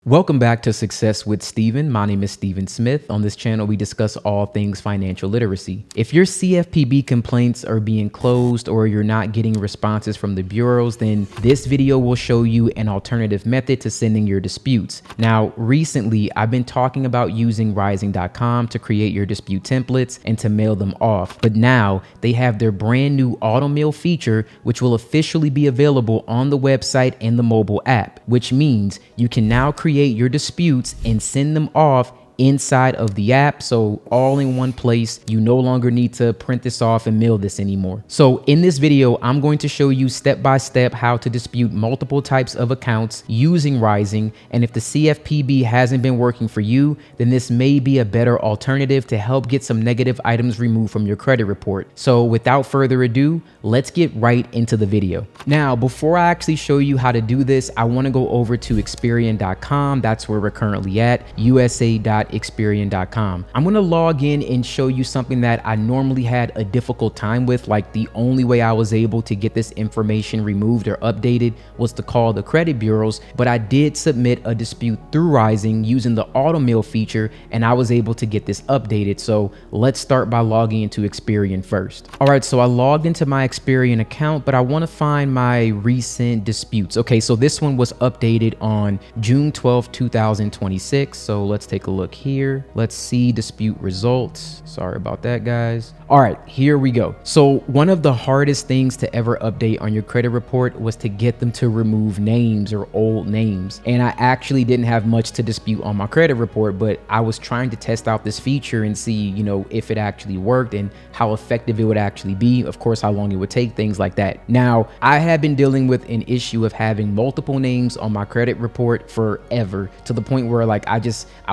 Welcome back to Success with Steven. My name is Steven Smith. On this channel, we discuss all things financial literacy. If your CFPB complaints are being closed or you're not getting responses from the bureaus, then this video will show you an alternative method to sending your disputes. Now, recently, I've been talking about using Ryezing.com to create your dispute templates and to mail them off. But now they have their brand new auto mail feature, which will officially be available on the website and the mobile app, which means you can now create your disputes and send them off inside of the app. So all in one place. You no longer need to print this off and mail this anymore. So in this video, I'm going to show you step by step how to dispute multiple types of accounts using Ryezing. And if the CFPB hasn't been working for you, then this may be a better alternative to help get some negative items removed from your credit report. So without further ado, let's get right into the video. Now, before I actually show you how to do this, I want to go over to Experian.com. That's where we're currently at, usa.experian.com. I'm going to log in and show you something that I normally had a difficult time with. Like, the only way I was able to get this information removed or updated was to call the credit bureaus, but I did submit a dispute through Ryezing using the auto mail feature, and I was able to get this updated. So let's start by logging into Experian first. All right, so I logged into my Experian account, but I want to find my recent disputes. Okay, so this one was updated on June 12th, 2026. So let's take a look here. Let's see dispute results. Sorry about that, guys. All right, here we go. So one of the hardest things to ever update on your credit report was to get them to remove names or old names. And I actually didn't have much to dispute on my credit report, but I was trying to test out this feature and see, if it actually worked and how effective it would actually be. Of course, how long it would take, things like that. Now, I have been dealing with an issue of having multiple names on my credit report forever, to the point where I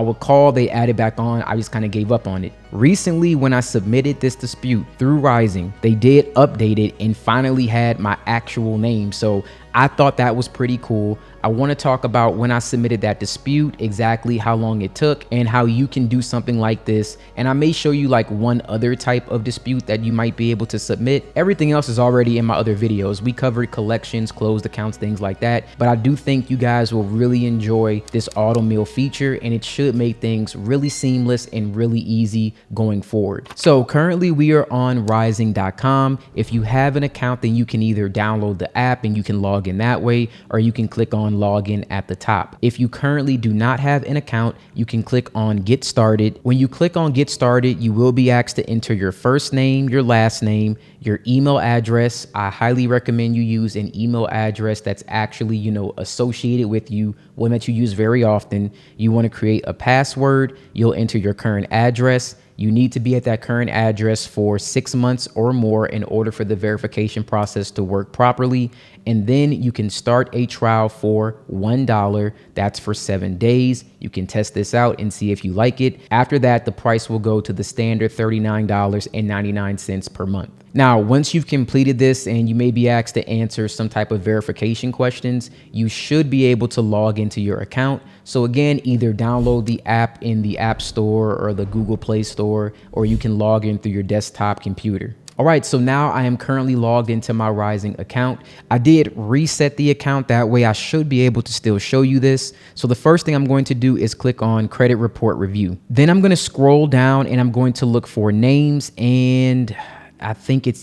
would call, they add it back on. I just kind of gave up on it. Recently, when I submitted this dispute through Ryezing, they did update it and finally had my actual name. So I thought that was pretty cool. I want to talk about when I submitted that dispute, exactly how long it took and how you can do something like this. And I may show you like one other type of dispute that you might be able to submit. Everything else is already in my other videos. We covered collections, closed accounts, things like that. But I do think you guys will really enjoy this auto mail feature, and it should make things really seamless and really easy going forward. So currently we are on Ryezing.com. If you have an account, then you can either download the app and you can log in that way, or you can click on login at the top. If you currently do not have an account, you can click on get started. When you click on get started, you will be asked to enter your first name, your last name, your email address. I highly recommend you use an email address that's actually, associated with you, one that you use very often. You want to create a password. You'll enter your current address. You need to be at that current address for 6 months or more in order for the verification process to work properly. And then you can start a trial for $1. That's for 7 days. You can test this out and see if you like it. After that, the price will go to the standard $39.99 per month. Now, once you've completed this and you may be asked to answer some type of verification questions, you should be able to log into your account. So again, either download the app in the App Store or the Google Play Store, or you can log in through your desktop computer. All right, so now I am currently logged into my Ryezing account. I did reset the account. That way I should be able to still show you this. So the first thing I'm going to do is click on Credit Report Review. Then I'm going to scroll down and I'm going to look for names, and I think it's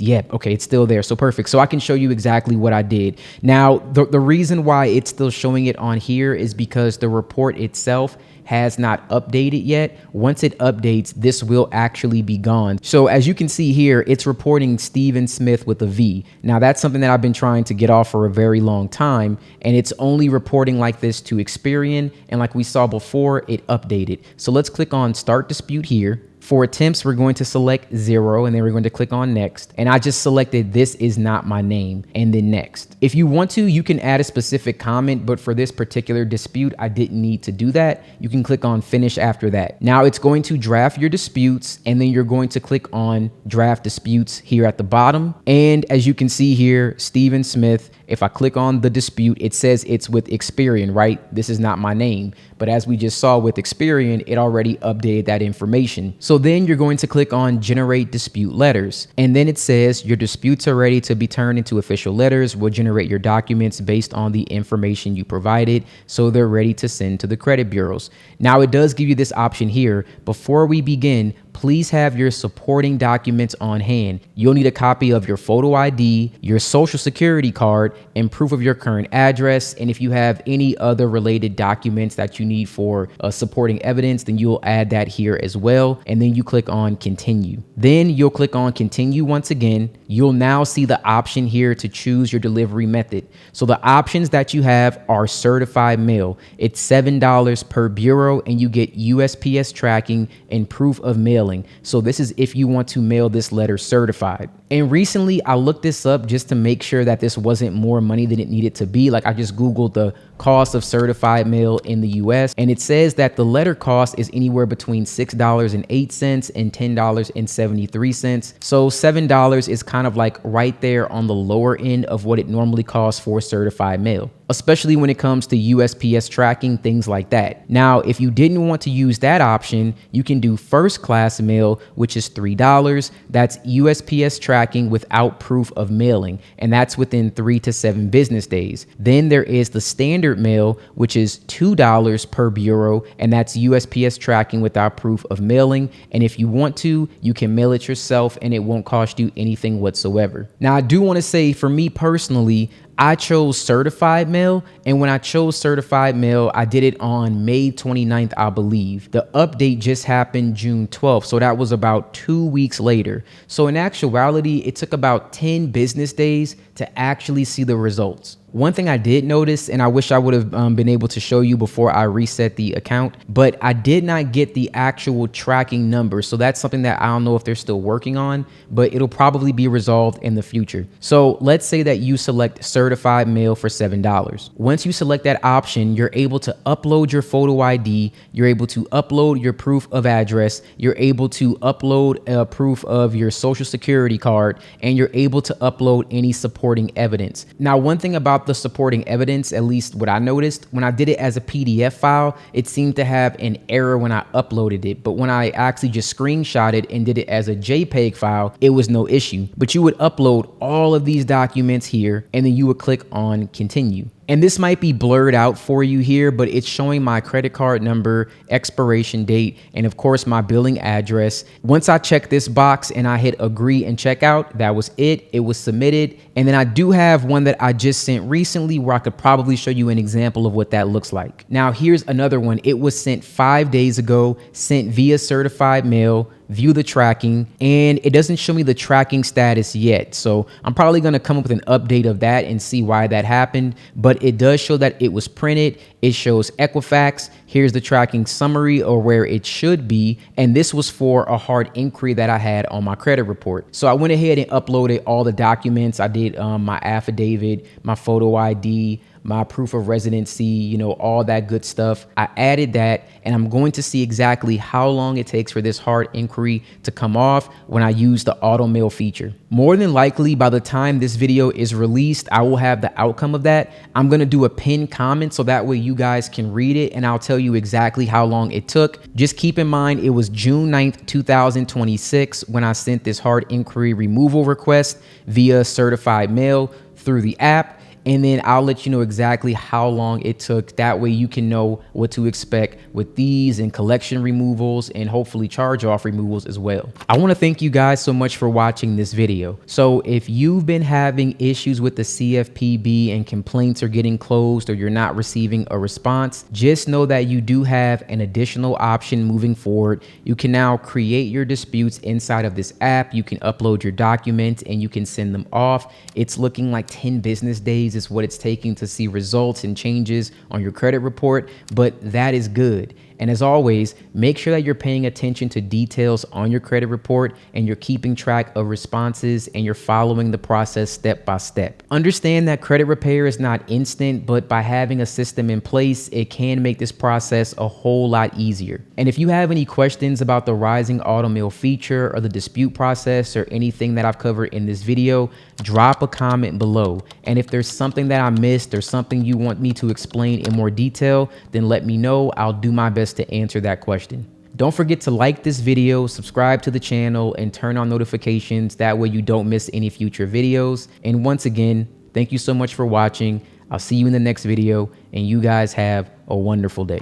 still there. So perfect. So I can show you exactly what I did. Now, the reason why it's still showing it on here is because the report itself has not updated yet. Once it updates, this will actually be gone. So as you can see here, it's reporting Steven Smith with a V. Now that's something that I've been trying to get off for a very long time, and it's only reporting like this to Experian. And like we saw before, it updated. So let's click on Start Dispute here. For attempts, we're going to select 0, and then we're going to click on next. And I just selected this is not my name, and then next. If you want to, you can add a specific comment, but for this particular dispute, I didn't need to do that. You can click on finish after that. Now it's going to draft your disputes, and then you're going to click on draft disputes here at the bottom. And as you can see here, Steven Smith, if I click on the dispute, it says it's with Experian, right? This is not my name. But as we just saw with Experian, it already updated that information. So So then you're going to click on generate dispute letters. And then it says your disputes are ready to be turned into official letters. We'll generate your documents based on the information you provided. So they're ready to send to the credit bureaus. Now it does give you this option here. Before we begin, please have your supporting documents on hand. You'll need a copy of your photo ID, your social security card, and proof of your current address. And if you have any other related documents that you need for supporting evidence, then you'll add that here as well. And then you click on continue. Then you'll click on continue once again. You'll now see the option here to choose your delivery method. So the options that you have are certified mail. It's $7 per bureau and you get USPS tracking and proof of mailing. So this is if you want to mail this letter certified. And recently I looked this up just to make sure that this wasn't more money than it needed to be. Like I just Googled the cost of certified mail in the US, and it says that the letter cost is anywhere between $6.08 and $10.73. So $7 is kind of like right there on the lower end of what it normally costs for certified mail, especially when it comes to USPS tracking, things like that. Now, if you didn't want to use that option, you can do first class mail, which is $3. That's USPS tracking without proof of mailing, and that's within 3 to 7 business days. Then there is the standard mail, which is $2 per bureau, and that's USPS tracking without proof of mailing. And if you want to, you can mail it yourself and it won't cost you anything whatsoever. Now, I do want to say for me personally, I chose certified mail, and when I chose certified mail, I did it on May 29th, I believe. The update just happened June 12th, so that was about 2 weeks later. So in actuality, it took about 10 business days to actually see the results. One thing I did notice, and I wish I would have been able to show you before I reset the account, but I did not get the actual tracking number. So that's something that I don't know if they're still working on, but it'll probably be resolved in the future. So let's say that you select certified mail for $7. Once you select that option, you're able to upload your photo ID, you're able to upload your proof of address, you're able to upload a proof of your social security card, and you're able to upload any supporting evidence. Now, one thing about the supporting evidence, at least what I noticed, when I did it as a PDF file, it seemed to have an error when I uploaded it. But when I actually just screenshot it and did it as a JPEG file, it was no issue. But you would upload all of these documents here, and then you would click on continue. And this might be blurred out for you here, but it's showing my credit card number, expiration date, and of course my billing address. Once I check this box and I hit agree and check out, that was it. It was submitted. And then I do have one that I just sent recently where I could probably show you an example of what that looks like. Now here's another one. It was sent 5 days ago, sent via certified mail. View the tracking, and it doesn't show me the tracking status yet. So I'm probably going to come up with an update of that and see why that happened. But it does show that it was printed. It shows Equifax. Here's the tracking summary, or where it should be. And this was for a hard inquiry that I had on my credit report. So I went ahead and uploaded all the documents. I did my affidavit, my photo ID, my proof of residency, you know, all that good stuff. I added that, and I'm going to see exactly how long it takes for this hard inquiry to come off when I use the auto mail feature. More than likely, by the time this video is released, I will have the outcome of that. I'm gonna do a pinned comment so that way you guys can read it, and I'll tell you exactly how long it took. Just keep in mind, it was June 9th, 2026 when I sent this hard inquiry removal request via certified mail through the app. And then I'll let you know exactly how long it took. That way you can know what to expect with these and collection removals and hopefully charge-off removals as well. I want to thank you guys so much for watching this video. So if you've been having issues with the CFPB and complaints are getting closed or you're not receiving a response, just know that you do have an additional option moving forward. You can now create your disputes inside of this app. You can upload your documents and you can send them off. It's looking like 10 business days is what it's taking to see results and changes on your credit report, but that is good. And as always, make sure that you're paying attention to details on your credit report and you're keeping track of responses and you're following the process step by step. Understand that credit repair is not instant, but by having a system in place, it can make this process a whole lot easier. And if you have any questions about the Ryezing auto mail feature or the dispute process or anything that I've covered in this video, drop a comment below. And if there's something that I missed or something you want me to explain in more detail, then let me know. I'll do my best to answer that question. Don't forget to like this video, subscribe to the channel, and turn on notifications. That way you don't miss any future videos. And once again, thank you so much for watching. I'll see you in the next video, and you guys have a wonderful day.